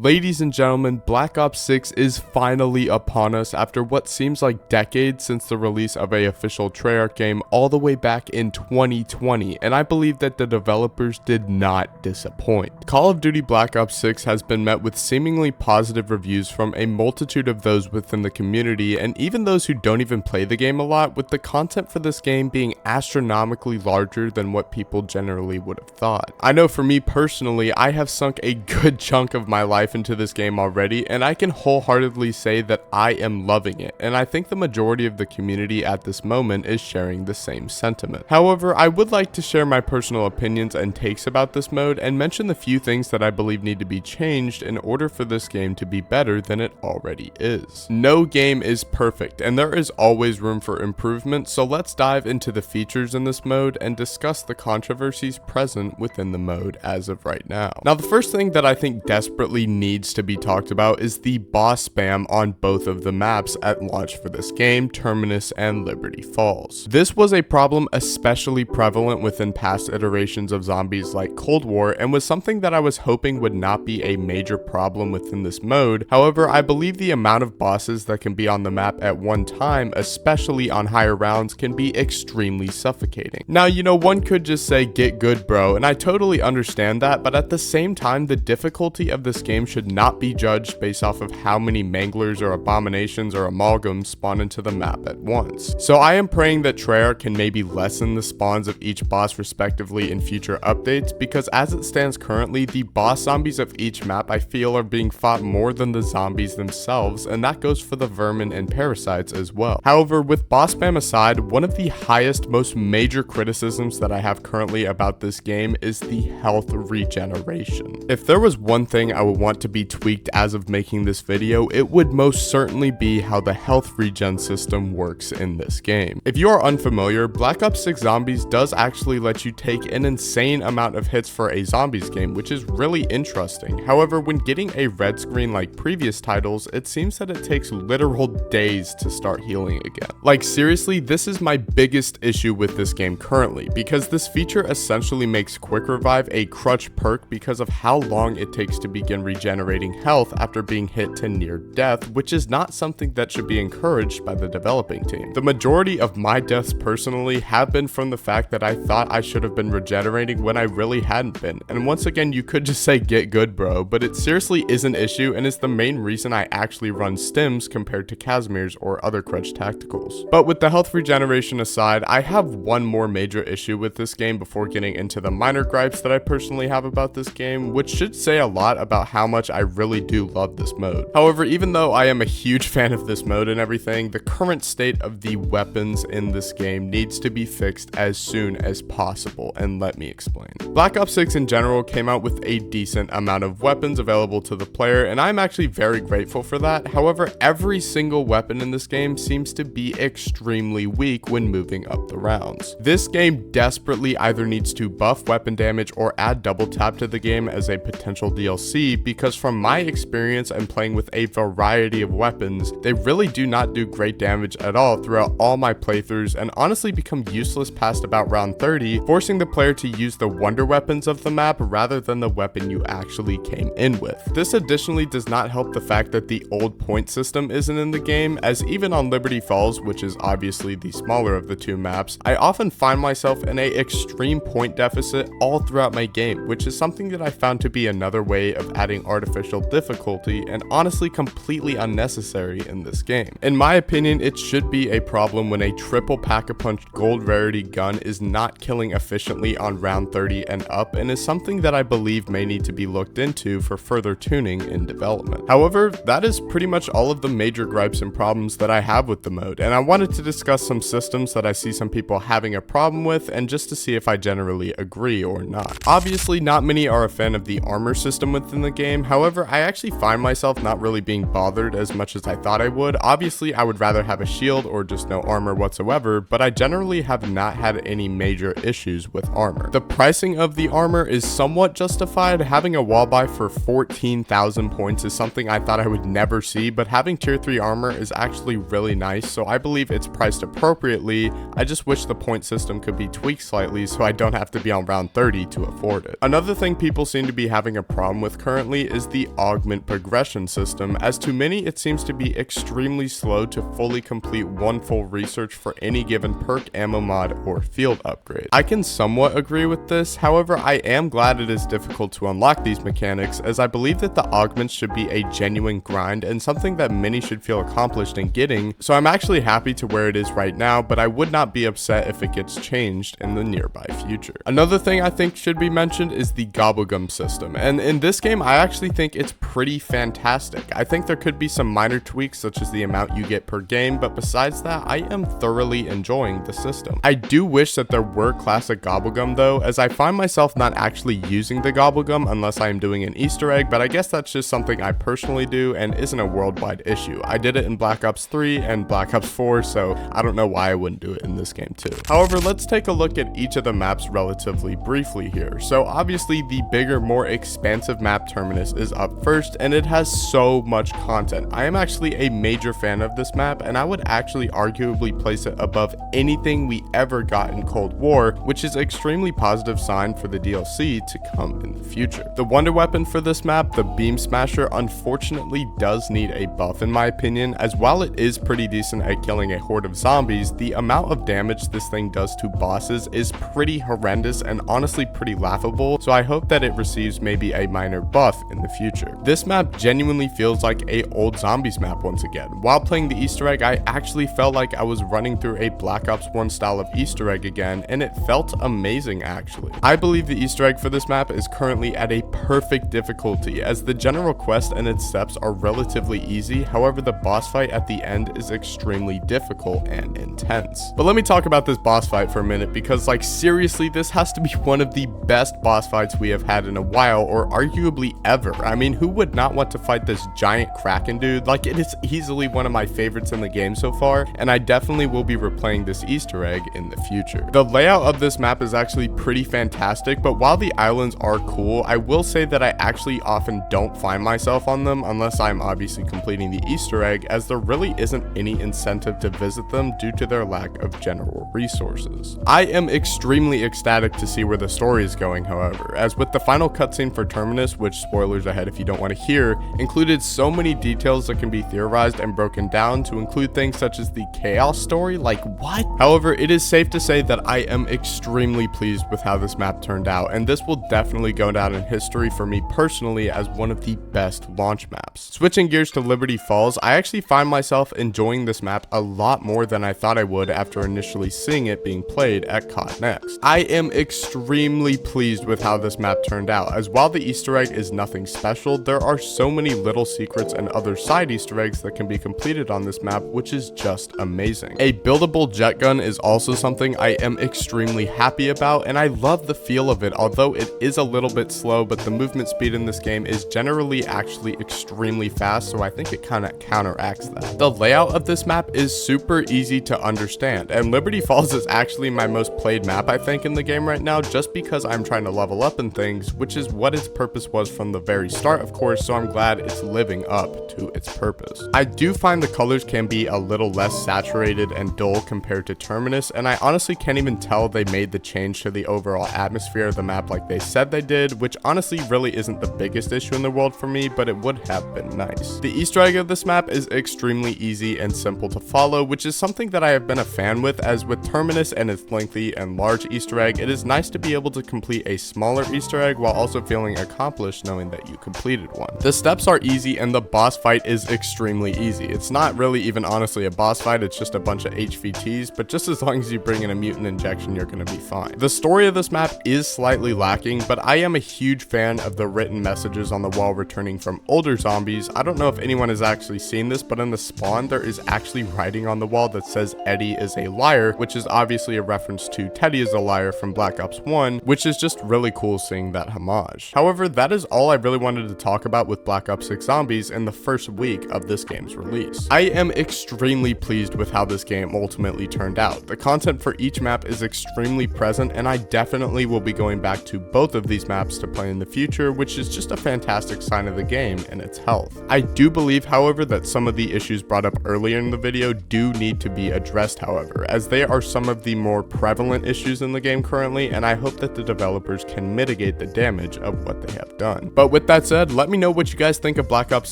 Ladies and gentlemen, Black Ops 6 is finally upon us after what seems like decades since the release of an official Treyarch game all the way back in 2020, and I believe that the developers did not disappoint. Call of Duty Black Ops 6 has been met with seemingly positive reviews from a multitude of those within the community, and even those who don't even play the game a lot, with the content for this game being astronomically larger than what people generally would have thought. I know for me personally, I have sunk a good chunk of my life into this game already, and I can wholeheartedly say that I am loving it, and I think the majority of the community at this moment is sharing the same sentiment. However, I would like to share my personal opinions and takes about this mode and mention the few things that I believe need to be changed in order for this game to be better than it already is. No game is perfect, and there is always room for improvement, so let's dive into the features in this mode and discuss the controversies present within the mode as of right now. Now, the first thing that I think desperately needs to be talked about is the boss spam on both of the maps at launch for this game, Terminus and Liberty Falls. This was a problem especially prevalent within past iterations of zombies like Cold War, and was something that I was hoping would not be a major problem within this mode. However, I believe the amount of bosses that can be on the map at one time, especially on higher rounds, can be extremely suffocating. Now, you know, one could just say get good bro, and I totally understand that, but at the same time, the difficulty of this game should not be judged based off of how many manglers or abominations or amalgams spawn into the map at once. So I am praying that Treyarch can maybe lessen the spawns of each boss respectively in future updates, because as it stands currently, the boss zombies of each map I feel are being fought more than the zombies themselves, and that goes for the vermin and parasites as well. However, with boss spam aside, one of the highest, most major criticisms that I have currently about this game is the health regeneration. If there was one thing I would want to be tweaked as of making this video, it would most certainly be how the health regen system works in this game. If you are unfamiliar, Black Ops 6 Zombies does actually let you take an insane amount of hits for a zombies game, which is really interesting. However, when getting a red screen like previous titles, it seems that it takes literal days to start healing again. Like seriously, this is my biggest issue with this game currently, because this feature essentially makes Quick Revive a crutch perk because of how long it takes to begin regenerating health after being hit to near death, which is not something that should be encouraged by the developing team. The majority of my deaths personally have been from the fact that I thought I should have been regenerating when I really hadn't been, and once again, you could just say get good bro, but it seriously is an issue and is the main reason I actually run stims compared to Casimir's or other crutch tacticals. But with the health regeneration aside, I have one more major issue with this game before getting into the minor gripes that I personally have about this game, which should say a lot about how much I really do love this mode. However, even though I am a huge fan of this mode and everything, the current state of the weapons in this game needs to be fixed as soon as possible, and let me explain. Black Ops 6 in general came out with a decent amount of weapons available to the player, and I'm actually very grateful for that. However, every single weapon in this game seems to be extremely weak when moving up the rounds. This game desperately either needs to buff weapon damage or add double tap to the game as a potential DLC, because from my experience and playing with a variety of weapons, they really do not do great damage at all throughout all my playthroughs, and honestly become useless past about round 30, forcing the player to use the wonder weapons of the map rather than the weapon you actually came in with. This additionally does not help the fact that the old point system isn't in the game, as even on Liberty Falls, which is obviously the smaller of the two maps, I often find myself in an extreme point deficit all throughout my game, which is something that I found to be another way of adding artificial difficulty and honestly completely unnecessary in this game. In my opinion, it should be a problem when a triple pack-a-punch gold rarity gun is not killing efficiently on round 30 and up, and is something that I believe may need to be looked into for further tuning in development. However, that is pretty much all of the major gripes and problems that I have with the mode, and I wanted to discuss some systems that I see some people having a problem with, and just to see if I generally agree or not. Obviously, not many are a fan of the armor system within the game. However, I actually find myself not really being bothered as much as I thought I would. Obviously, I would rather have a shield or just no armor whatsoever, but I generally have not had any major issues with armor. The pricing of the armor is somewhat justified. Having a wall buy for 14,000 points is something I thought I would never see, but having tier 3 armor is actually really nice, so I believe it's priced appropriately. I just wish the point system could be tweaked slightly so I don't have to be on round 30 to afford it. Another thing people seem to be having a problem with currently is the augment progression system, as to many it seems to be extremely slow to fully complete one full research for any given perk, ammo mod, or field upgrade. I can somewhat agree with this, however I am glad it is difficult to unlock these mechanics, as I believe that the augments should be a genuine grind and something that many should feel accomplished in getting, so I'm actually happy to where it is right now, but I would not be upset if it gets changed in the nearby future. Another thing I think should be mentioned is the gobblegum system, and in this game I actually think it's pretty fantastic. I think there could be some minor tweaks such as the amount you get per game, but besides that I am thoroughly enjoying the system. I do wish that there were classic gobblegum though, as I find myself not actually using the gobblegum unless I am doing an Easter egg, but I guess that's just something I personally do and isn't a worldwide issue. I did it in Black Ops 3 and Black Ops 4, so I don't know why I wouldn't do it in this game too. However, let's take a look at each of the maps relatively briefly here. So obviously the bigger, more expansive map Terminus is up first, and it has so much content. I am actually a major fan of this map, and I would actually arguably place it above anything we ever got in Cold War, which is extremely positive sign for the DLC to come in the future. The wonder weapon for this map, the Beam Smasher, unfortunately does need a buff in my opinion, as while it is pretty decent at killing a horde of zombies, the amount of damage this thing does to bosses is pretty horrendous and honestly pretty laughable, so I hope that it receives maybe a minor buff in the future. This map genuinely feels like a old zombies map once again. While playing the Easter egg, I actually felt like I was running through a Black Ops 1 style of Easter egg again, and it felt amazing actually. I believe the Easter egg for this map is currently at a perfect difficulty, as the general quest and its steps are relatively easy, however the boss fight at the end is extremely difficult and intense. But let me talk about this boss fight for a minute, because like seriously, this has to be one of the best boss fights we have had in a while, or arguably ever. I mean, who would not want to fight this giant Kraken dude? Like, it is easily one of my favorites in the game so far, and I definitely will be replaying this Easter egg in the future. The layout of this map is actually pretty fantastic, but while the islands are cool, I will say that I actually often don't find myself on them unless I'm obviously completing the Easter egg, as there really isn't any incentive to visit them due to their lack of general resources. I am extremely ecstatic to see where the story is going, however, as with the final cutscene for Terminus, which spoilers ahead if you don't want to hear, included so many details that can be theorized and broken down to include things such as the Chaos story. Like, what? However, it is safe to say that I am extremely pleased with how this map turned out, and this will definitely go down in history for me personally as one of the best launch maps. Switching gears to Liberty Falls, I actually find myself enjoying this map a lot more than I thought I would after initially seeing it being played at COD Next. I am extremely pleased with how this map turned out, as while the Easter egg is nothing special, there are so many little secrets and other side Easter eggs that can be completed on this map, which is just amazing. A buildable jet gun is also something I am extremely happy about, and I love the feel of it, although it is a little bit slow, but the movement speed in this game is generally actually extremely fast, so I think it kind of counteracts that. The layout of this map is super easy to understand, and Liberty Falls is actually my most played map I think in the game right now, just because I'm trying to level up and things, which is what its purpose was from the very start of course, so I'm glad it's living up to its purpose. I do find the colors can be a little less saturated and dull compared to Terminus, and I honestly can't even tell they made the change to the overall atmosphere of the map like they said they did, which honestly really isn't the biggest issue in the world for me, but it would have been nice. The Easter egg of this map is extremely easy and simple to follow, which is something that I have been a fan with, as with Terminus and its lengthy and large Easter egg, it is nice to be able to complete a smaller Easter egg while also feeling accomplished knowing that you completed one. The steps are easy and the boss fight is extremely easy. It's not really even honestly a boss fight, it's just a bunch of HVTs, but just as long as you bring in a mutant injection, you're gonna be fine. The story of this map is slightly lacking, but I am a huge fan of the written messages on the wall returning from older zombies. I don't know if anyone has actually seen this, but in the spawn there is actually writing on the wall that says Eddie is a liar, which is obviously a reference to Teddy is a liar from Black Ops 1, which is just really cool seeing that homage. However, that is all I really wanted to talk about with Black Ops 6 Zombies, and the first week of this game's release. I am extremely pleased with how this game ultimately turned out. The content for each map is extremely present, and I definitely will be going back to both of these maps to play in the future, which is just a fantastic sign of the game and its health. I do believe, however, that some of the issues brought up earlier in the video do need to be addressed, however, as they are some of the more prevalent issues in the game currently, and I hope that the developers can mitigate the damage of what they have done. But with that said, let me know what you guys think of Black Ops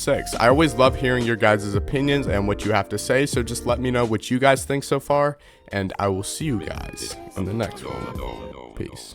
6. I always love hearing your guys' opinions and what you have to say, so just let me know what you guys think so far, and I will see you guys in the next one. Peace.